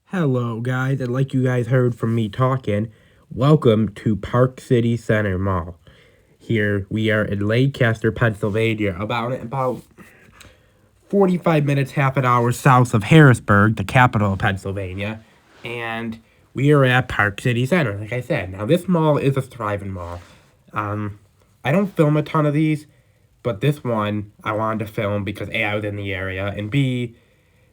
Hello, guys, and like you guys heard from me talking, welcome to Park City Center Mall. Here we are in Lancaster, Pennsylvania, about 45 minutes, half an hour south of Harrisburg, the capital of Pennsylvania, and we are at Park City Center, like I said. Now, this mall is a thriving mall. I don't film a ton of these, but this one I wanted to film because A, I was in the area, and B,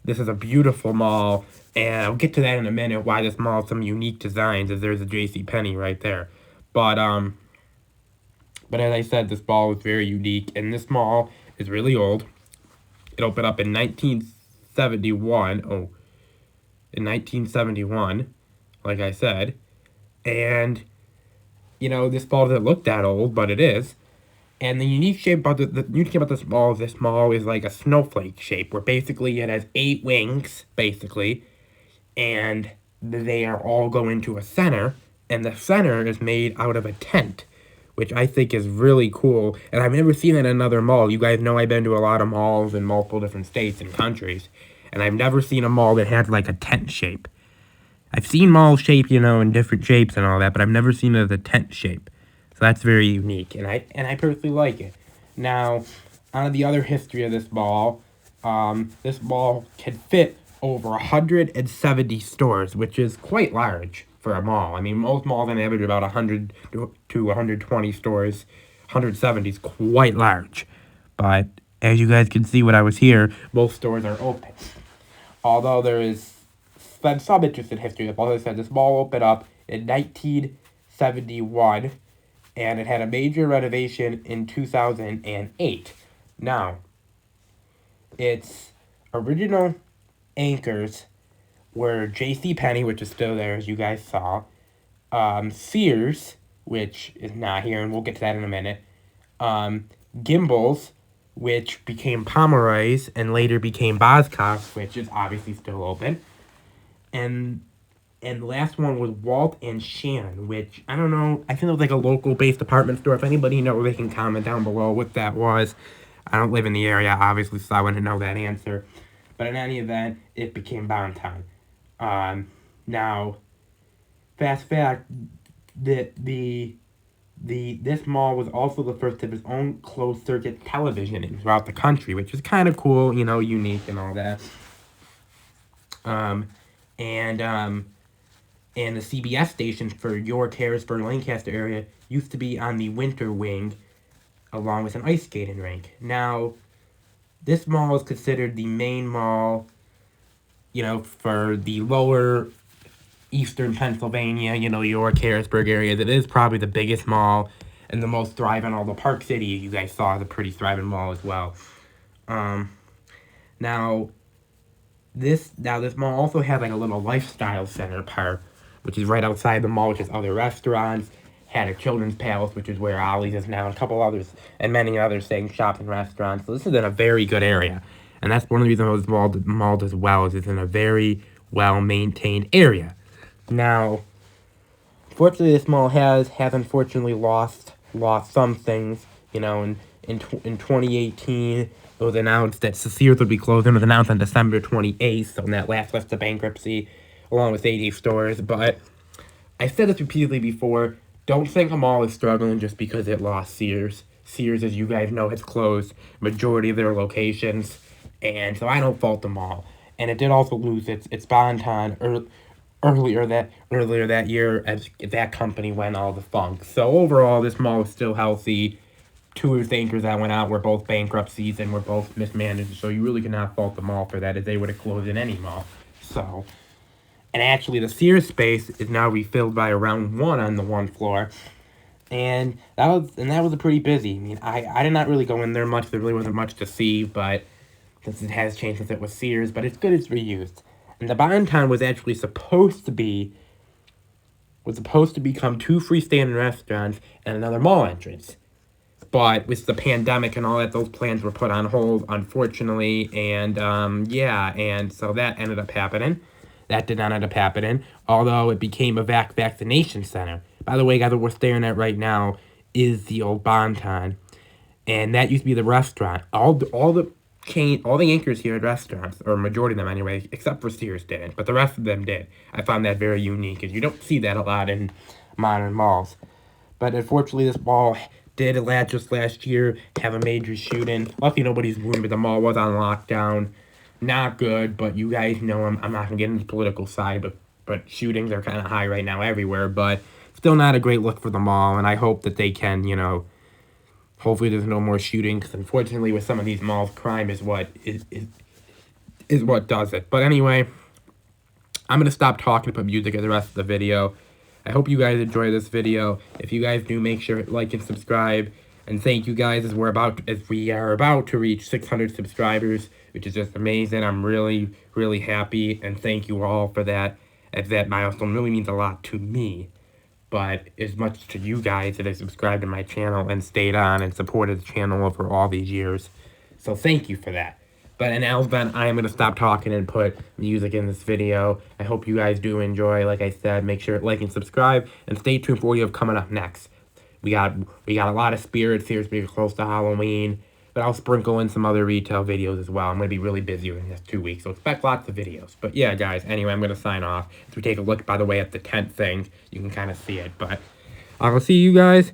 this is a beautiful mall, and I'll get to that in a minute. Why this mall has some unique designs, as there's a J.C. Penney right there. But but as I said, this mall is very unique, and this mall is really old. It opened up in 1971. Oh, in 1971, like I said, and this mall doesn't look that old, but it is. And the unique shape about the unique thing about this mall is like a snowflake shape, where basically it has 8 wings, basically, and they are all going to a center, and the center is made out of a tent, which I think is really cool. And I've never seen it in another mall. You guys know I've been to a lot of malls in multiple different states and countries, and I've never seen a mall that has like a tent shape. I've seen mall shape, in different shapes and all that, but I've never seen it as a tent shape. So that's very unique, and I personally like it. Now, on the other history of this mall can fit over 170 stores, which is quite large for a mall. I mean, most malls on average are about 100 to 120 stores. 170 is quite large. But as you guys can see when I was here, most stores are open. Although there is some interest in history. As I said, this mall opened up in 1971, and it had a major renovation in 2008. Now, its original anchors were J.C. Penney, which is still there, as you guys saw, Sears, which is not here, and we'll get to that in a minute, Gimbel's, which became Pomeroy's, and later became Boscov's, which is obviously still open, and the last one was Walt and Shannon, which, I don't know, I think it was like a local-based department store. If anybody knows, they can comment down below what that was. I don't live in the area, obviously, so I wouldn't know that answer. But in any event, it became Bonton. Now, fast fact, that this mall was also the first of its own closed-circuit television throughout the country, which is kind of cool, unique and all that. And the CBS stations for York, Harrisburg, Lancaster area used to be on the winter wing, along with an ice skating rink. Now, this mall is considered the main mall, for the lower eastern Pennsylvania, York, Harrisburg areas. It is probably the biggest mall and the most thriving. Although Park City, you guys saw, is a pretty thriving mall as well. Now this mall also has like a little lifestyle center part, which is right outside the mall, which is other restaurants. Had a children's palace, which is where Ollie's is now, and a couple others, and many others saying shops and restaurants. So this is in a very good area, and that's one of the reasons this mall does well, is it's in a very well-maintained area. Now, fortunately, this mall has unfortunately lost some things. In 2018, it was announced that Sears would be closing. It was announced on December 28th, so in that last list of bankruptcy, along with 80 stores. But I said this repeatedly before, don't think a mall is struggling just because it lost Sears. Sears, as you guys know, has closed majority of their locations, and so I don't fault the mall. And it did also lose its Bonton earlier that year, as that company went all defunct. So overall, this mall is still healthy. Two of its anchors that went out were both bankruptcies and were both mismanaged, so you really cannot fault the mall for that, as they would have closed in any mall. So, and actually, the Sears space is now refilled by around one on the one floor, and that was a pretty busy. I mean, I did not really go in there much. There really wasn't much to see, but since it has changed since it was Sears, but it's good it's reused. And the Bonton was actually supposed to be was supposed to become 2 freestanding restaurants and another mall entrance. But with the pandemic and all that, those plans were put on hold, unfortunately. And and so that ended up happening. That did not end up happening, although it became a vaccination center. By the way, guys, what we're staring at right now is the old Bonton, and that used to be the restaurant. All the anchors here had restaurants, or majority of them anyway, except for Sears didn't, but the rest of them did. I found that very unique, and you don't see that a lot in modern malls. But unfortunately, this mall did just last year have a major shooting. Luckily, nobody's wounded, but the mall was on lockdown. Not good, but you guys know I'm not gonna get into the political side, but shootings are kind of high right now everywhere. But still not a great look for the mall, and I hope that they can, hopefully there's no more shootings. Because unfortunately, with some of these malls, crime is what what does it. But anyway, I'm gonna stop talking to put music in the rest of the video. I hope you guys enjoy this video. If you guys do, make sure to like and subscribe. And thank you guys as we are about to reach 600 subscribers, which is just amazing. I'm really, really happy, and thank you all for that. As that milestone really means a lot to me, but as much to you guys that have subscribed to my channel and stayed on and supported the channel over all these years. So thank you for that. But in Alsben, I am going to stop talking and put music in this video. I hope you guys do enjoy. Like I said, make sure to like and subscribe, and stay tuned for what we have coming up next. We got a lot of spirits here. It's being close to Halloween, but I'll sprinkle in some other retail videos as well. I'm going to be really busy in the next 2 weeks, so expect lots of videos. But yeah, guys, anyway, I'm going to sign off. As we take a look, by the way, at the tent thing, you can kind of see it. But I will see you guys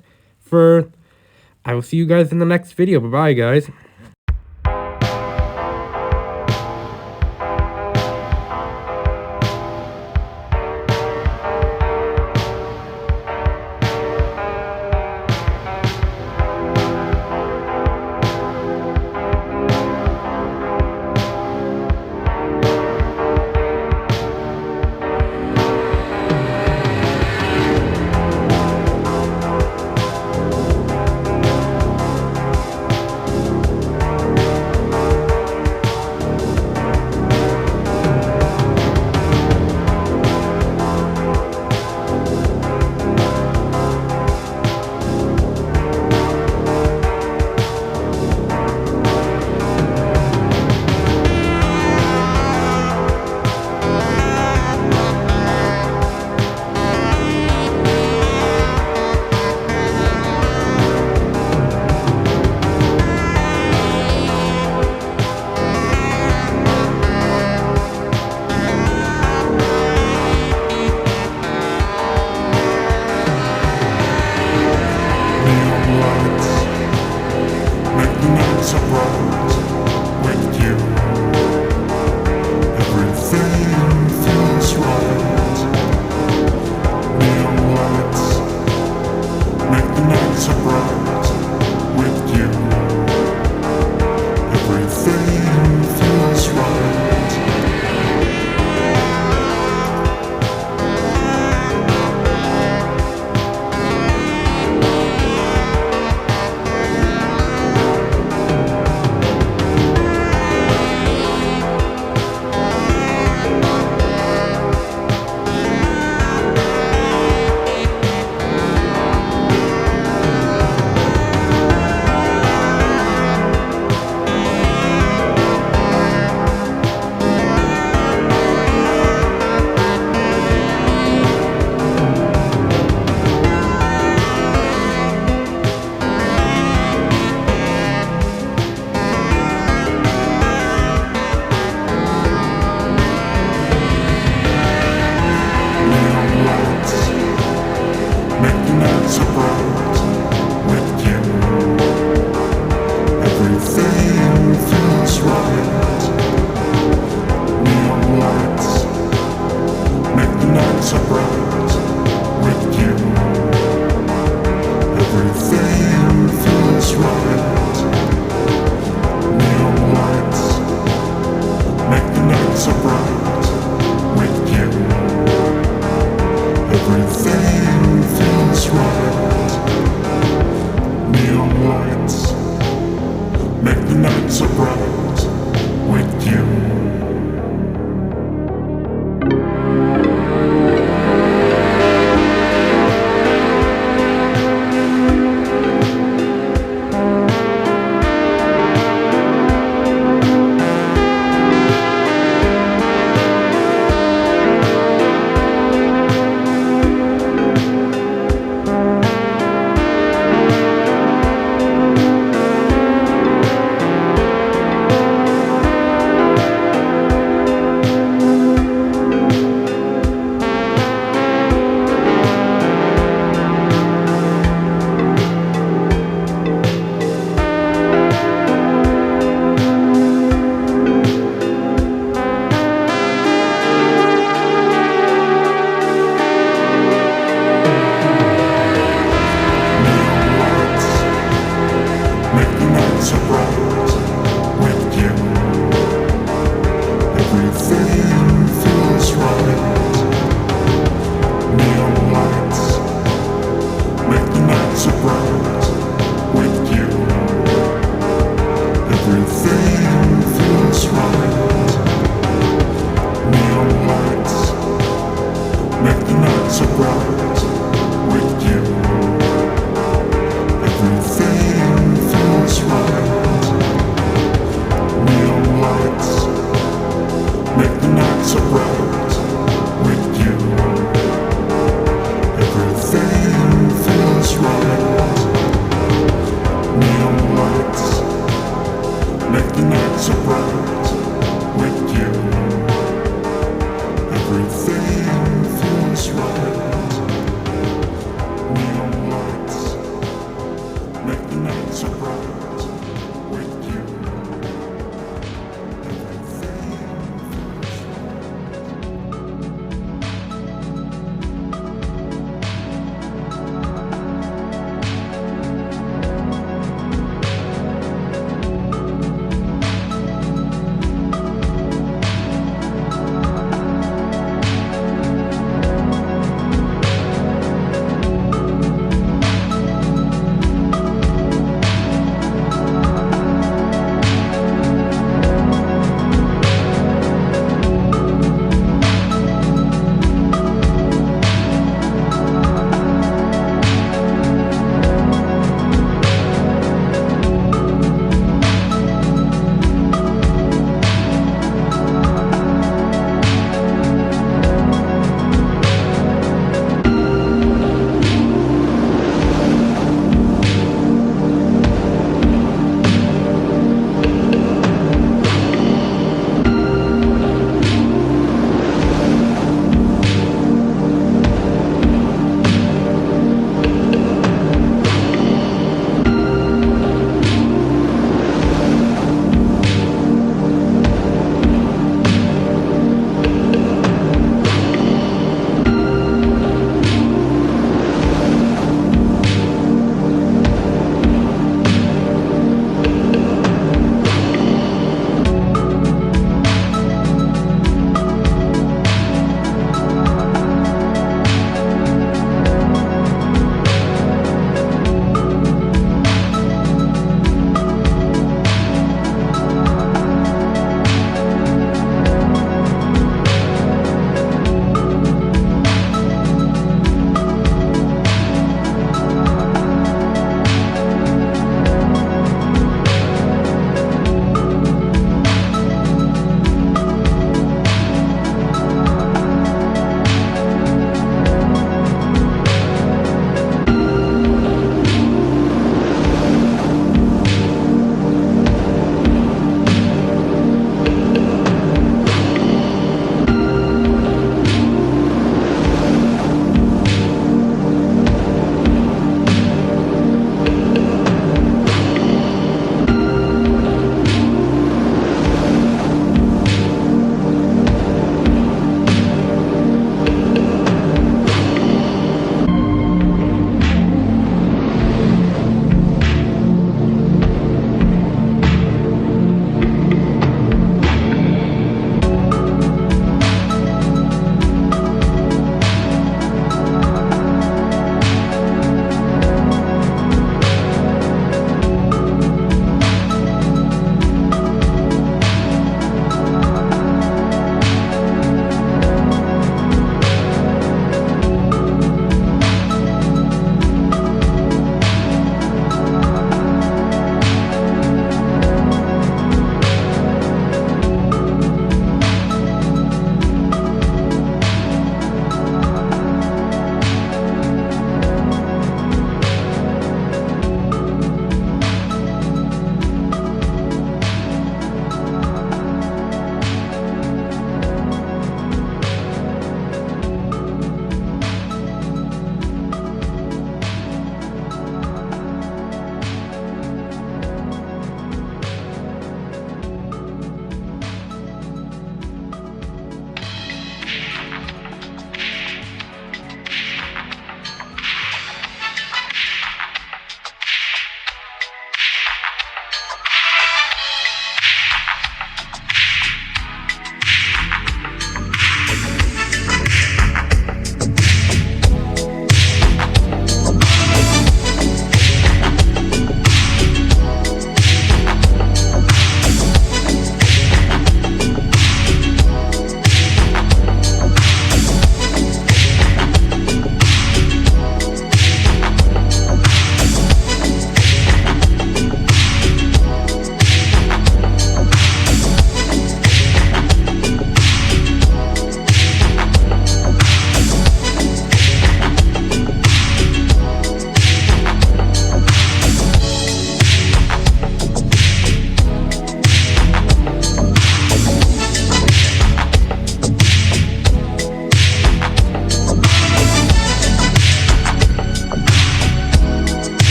in the next video. Bye-bye, guys.